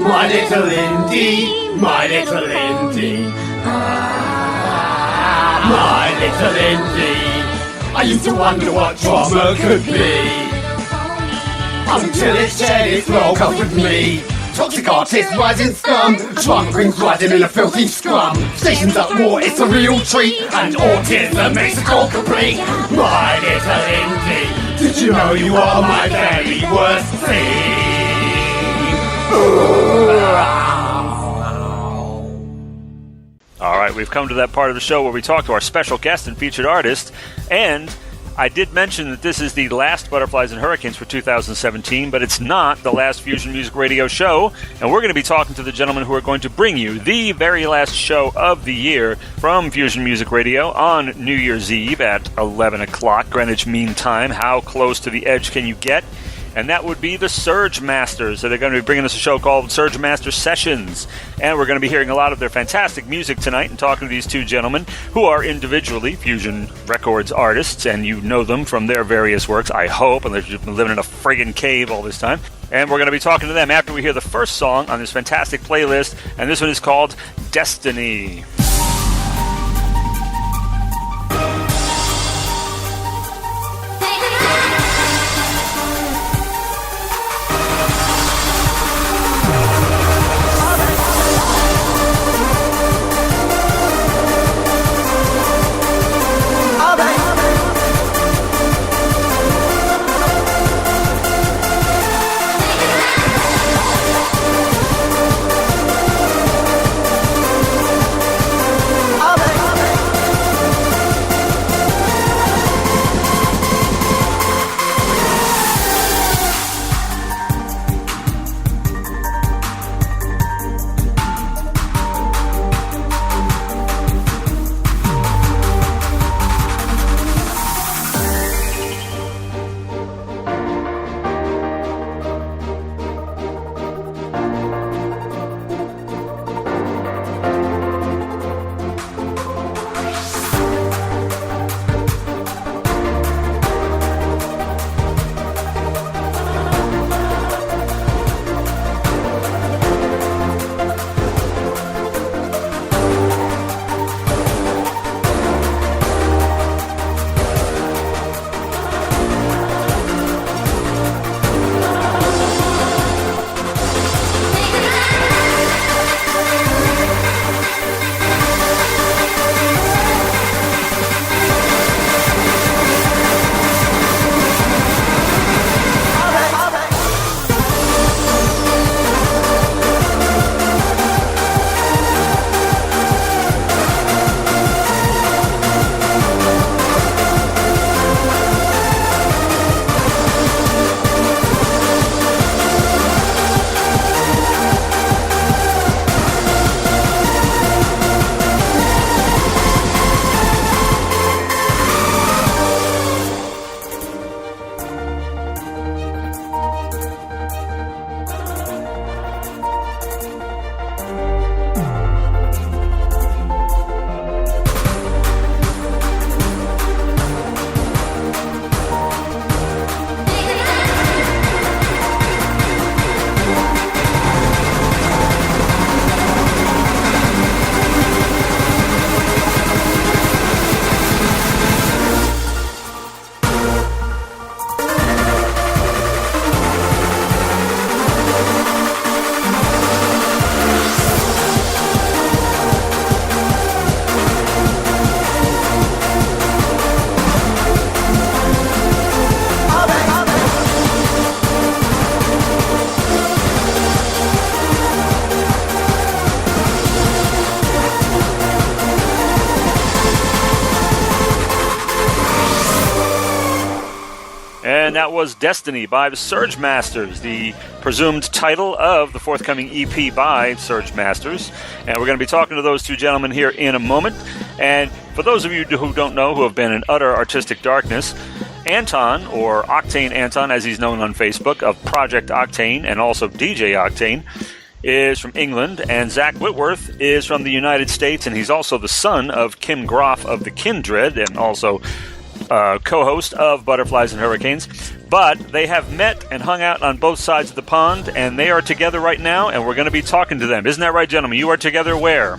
My little Indy, my little Indy. My little Indy. I used to wonder what drama could be, until it shared its logo with me. Toxic artist rising scum, drama queens riding in a filthy scrum. Stations at war, it's a real treat, and autism makes the call complete. My little Indy, did you know you are my very worst thing? All right, we've come to that part of the show where we talk to our special guest and featured artist, and I did mention that this is the last Butterflies and Hurricanes for 2017, but it's not the last Fusion Music Radio show, and we're going to be talking to the gentlemen who are going to bring you the very last show of the year from Fusion Music Radio on New Year's Eve at 11 o'clock Greenwich Mean Time. How close to the edge can you get? And that would be the Surgemasters. So they're going to be bringing us a show called Surgemasters Sessions. And we're going to be hearing a lot of their fantastic music tonight and talking to these two gentlemen who are individually Fusion Records artists, and you know them from their various works, I hope, unless you've been living in a friggin' cave all this time. And we're going to be talking to them after we hear the first song on this fantastic playlist, and this one is called Destiny. And that was Destiny by the Surgemasters, the presumed title of the forthcoming EP by Surgemasters. And we're going to be talking to those two gentlemen here in a moment. And for those of you who don't know, who have been in utter artistic darkness, Anton, or Octane Anton as he's known on Facebook, of Project Octane and also DJ Octane, is from England, and Zach Whitworth is from the United States, and he's also the son of Kim Groff of the Kindred, and also co-host of Butterflies and Hurricanes. But they have met and hung out on both sides of the pond, and they are together right now, and we're going to be talking to them. Isn't that right, gentlemen? You are together where?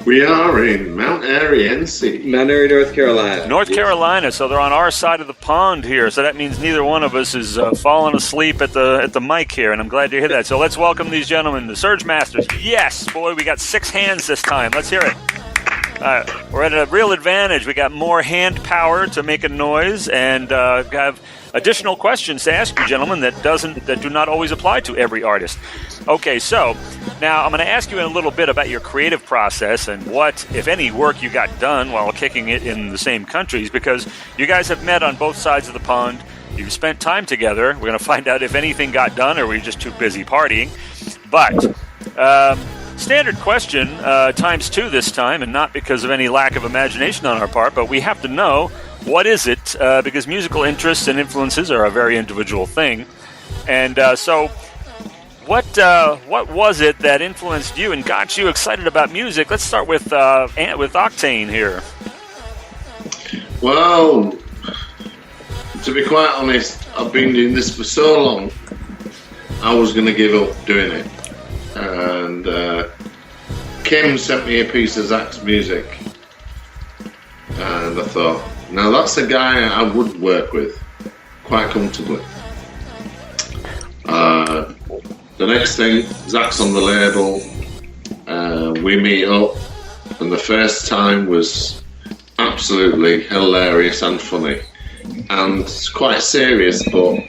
We are in Mount Airy, NC. Mount Airy, North Carolina. North Carolina, so they're on our side of the pond here, so that means neither one of us is falling asleep at the mic here, and I'm glad to hear that. So let's welcome these gentlemen, the Surgemasters. Yes, boy, we got 6 hands this time. Let's hear it. We're at a real advantage. We got more hand power to make a noise, and have additional questions to ask you, gentlemen, that do not always apply to every artist. Okay, so now I'm going to ask you in a little bit about your creative process and what, if any, work you got done while kicking it in the same countries, because you guys have met on both sides of the pond. You've spent time together. We're going to find out if anything got done or were you just too busy partying. But standard question, times 2 this time, and not because of any lack of imagination on our part, but we have to know, what is it? Because musical interests and influences are a very individual thing. And so what was it that influenced you and got you excited about music? Let's start with Octane here. Well, to be quite honest, I've been doing this for so long, I was going to give up doing it. And Kim sent me a piece of Zach's music, and I thought, now that's a guy I would work with quite comfortably. The next thing, Zach's on the label, we meet up, and the first time was absolutely hilarious and funny, and it's quite serious, but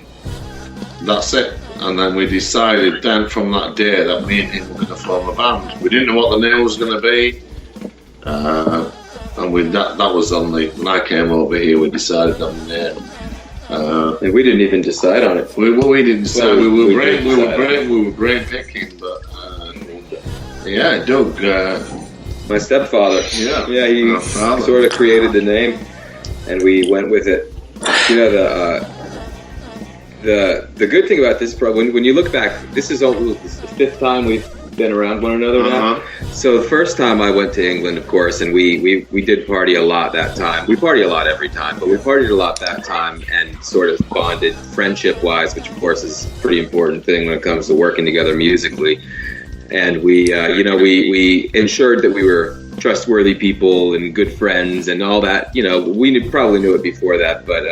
that's it. And then we decided then from that day that me and him were going to form a band. We didn't know what the name was going to be, and that was on when I came over here, we decided on the name. And we didn't even decide on it. We didn't decide. We were brain picking, but yeah, Doug, my stepfather. Yeah, he sort of created the name, and we went with it. You know, the good thing about this when you look back, this is the 5th time we've been around one another now. So the first time I went to England, of course, and we did party a lot that time. We party a lot every time, but we partied a lot that time and sort of bonded friendship-wise, which of course is a pretty important thing when it comes to working together musically. And we ensured that we were trustworthy people and good friends and all that. You know, we probably knew it before that, but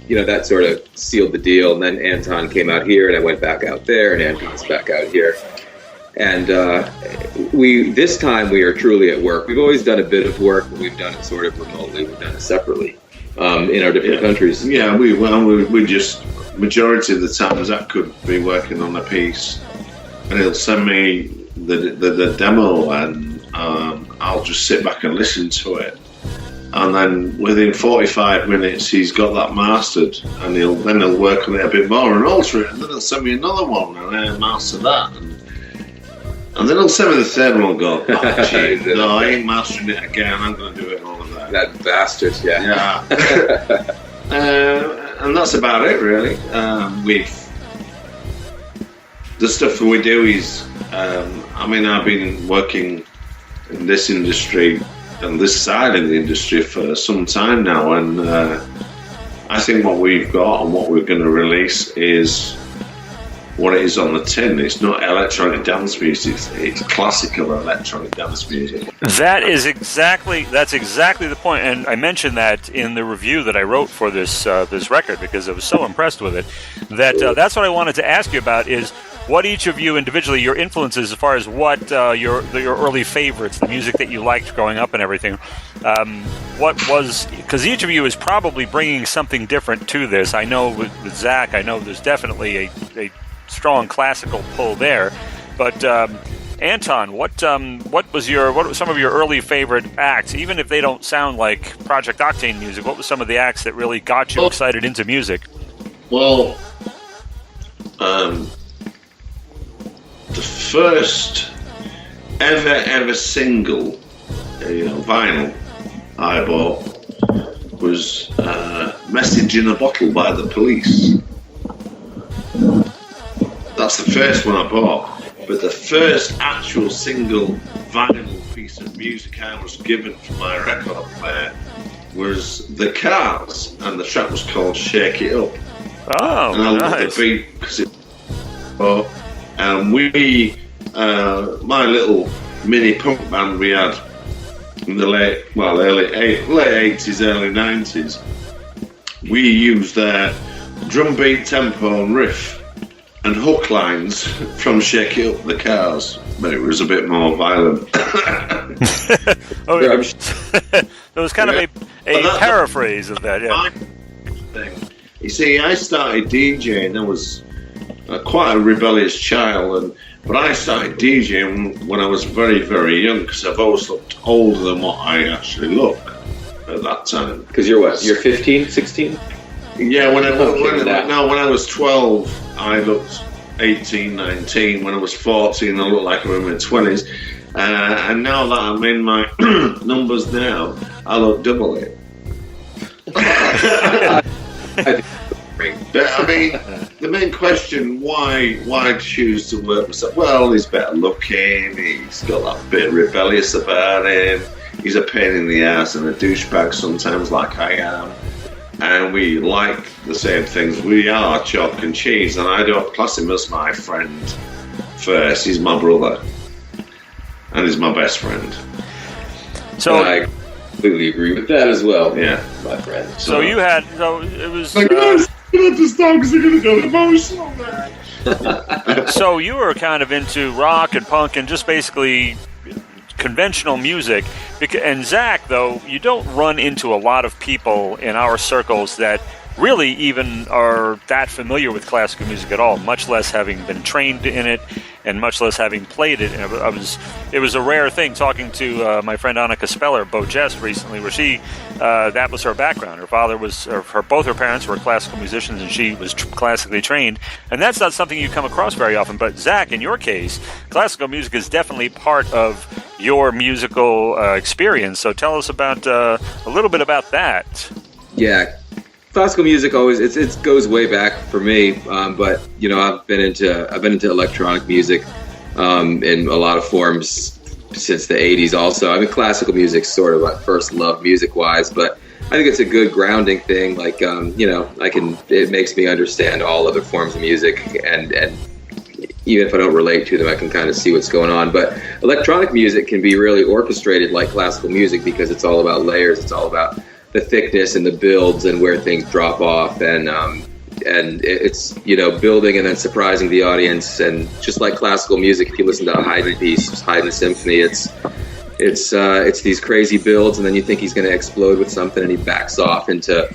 that sort of sealed the deal. And then Anton came out here, and I went back out there, and Anton's back out here. And this time we are truly at work. We've always done a bit of work, but we've done it sort of remotely. We've done it separately in our different countries. Yeah, we just, majority of the time Zach could be working on a piece, and he'll send me the demo, and I'll just sit back and listen to it. And then within 45 minutes, he's got that mastered, and he'll work on it a bit more and alter it, and then he'll send me another one, and I'll master that. And then he'll send me the third one and go, oh, gee, no, I ain't mastering it again, I'm going to do it all of that. That bastard, yeah. And that's about it, really. The stuff that we do is, I've been working in this industry, on this side of the industry for some time now, and I think what we've got and what we're going to release is what it is on the tin. It's not electronic dance music, it's classical electronic dance music. That's exactly the point, and I mentioned that in the review that I wrote for this record because I was so impressed with it. That's what I wanted to ask you about, is what each of you individually, your influences as far as what your early favorites, the music that you liked growing up and everything. What was, because each of you is probably bringing something different to this. I know with Zach, I know there's definitely a strong classical pull there, but Anton, what were some of your early favorite acts, even if they don't sound like Project Octane music? What were some of the acts that really got you excited into music? Well, the first ever single, vinyl I bought was "Message in a Bottle" by The Police. That's the first one I bought, but the first actual single vinyl piece of music I was given from my record player was The Cars, and the track was called "Shake It Up." Oh, and I love nice. the beat because it's and my little mini punk band we had in the late 80s, early 90s, we used their drum beat, tempo and riff and hook lines from Shake It Up the Cars, but it was a bit more violent. Oh, yeah. It was kind of a paraphrase of that, yeah. You see, I started DJing. I was quite a rebellious child, but I started DJing when I was very, very young because I've always looked older than what I actually look at that time. Because you're what? You're 15, 16? Yeah, when I was 12, I looked 18, 19. When I was 14, I looked like I was in my 20s. And now that I'm in my numbers now, I look double it. But, I mean, the main question, why choose to work with myself? Well, he's better looking, he's got that bit rebellious about him, he's a pain in the ass and a douchebag sometimes like I am. And we like the same things. We are chalk and cheese, and I don't class him as my friend first. He's my brother, and he's my best friend. So I completely agree with that as well. Yeah, my friend. So it was. I have to stop because I'm going to go emotional, man. So you were kind of into rock and punk and just basically conventional music. And Zach, though, you don't run into a lot of people in our circles that really even are that familiar with classical music at all, much less having been trained in it and much less having played it. And it was a rare thing talking to my friend Annika Speller, Bo Jess, recently, where she, that was her background. Her father was, both her parents were classical musicians, and she was classically trained. And that's not something you come across very often. But Zach, in your case, classical music is definitely part of your musical experience. So tell us about a little bit about that. Yeah. Classical music always it goes way back for me, but you know I've been into electronic music in a lot of forms since the 80s. Also, I mean classical music's sort of my first love music wise, but I think it's a good grounding thing. Like you know, it makes me understand all other forms of music, and even if I don't relate to them, I can kind of see what's going on. But electronic music can be really orchestrated like classical music because it's all about layers. It's all about the thickness and the builds and where things drop off, and it's, you know, building and then surprising the audience. And just like classical music, if you listen to a Haydn piece, Haydn symphony, it's these crazy builds, and then you think he's going to explode with something, and he backs off into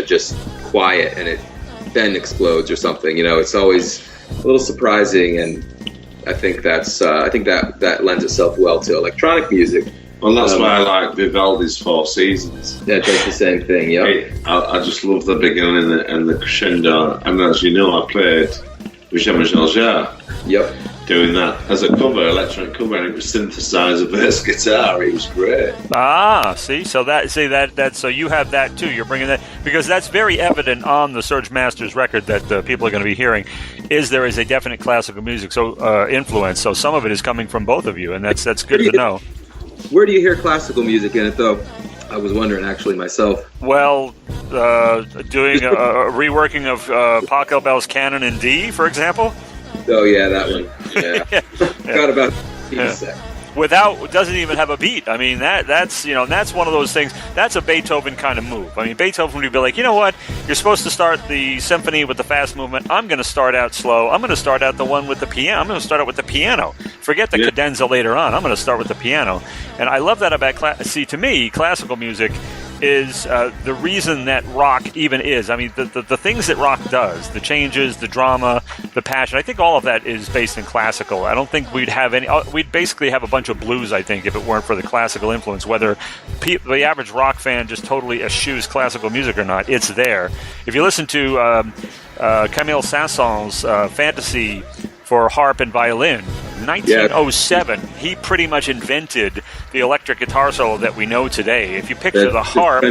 just quiet, and it then explodes or something. You know, it's always a little surprising, and I think that lends itself well to electronic music. Well, that's why I like Vivaldi's Four Seasons. Yeah, it does the same thing, yeah. I just love the beginning and the crescendo. And as you know, I played with Jean-Michel Jarre. Yep. Doing that as a cover, electronic cover, and it was synthesizer bass guitar. It was great. So you have that too. You're bringing that because that's very evident on the Surgemasters record that people are going to be hearing. There is a definite classical music influence. So some of it is coming from both of you, and that's good to know. Where do you hear classical music in it, though? I was wondering, actually, myself. Well, doing a reworking of Pachelbel's Canon in D, for example. Oh, yeah, that one. Yeah. Forgot about that. Doesn't even have a beat. I mean, that's one of those things. That's a Beethoven kind of move. I mean, Beethoven would be like, you know what? You're supposed to start the symphony with the fast movement. I'm going to start out slow. I'm going to start out the one with the piano. I'm going to start out with the piano. Forget the cadenza later on. I'm going to start with the piano. And I love that about to me, classical music is the reason that rock even is. I mean, the things that rock does, the changes, the drama, the passion, I think all of that is based in classical. I don't think we'd have we'd basically have a bunch of blues, I think, if it weren't for the classical influence. Whether the average rock fan just totally eschews classical music or not, it's there. If you listen to Camille Saint-Saëns' Fantasy for harp and violin, 1907, he pretty much invented the electric guitar solo that we know today. If you picture the harp...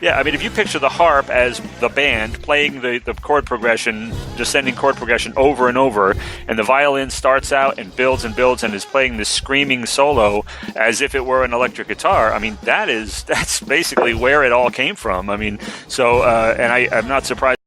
Yeah, I mean, if you picture the harp as the band playing the chord progression, descending chord progression over and over, and the violin starts out and builds and is playing this screaming solo as if it were an electric guitar, I mean, that's basically where it all came from. I mean, so, and I'm not surprised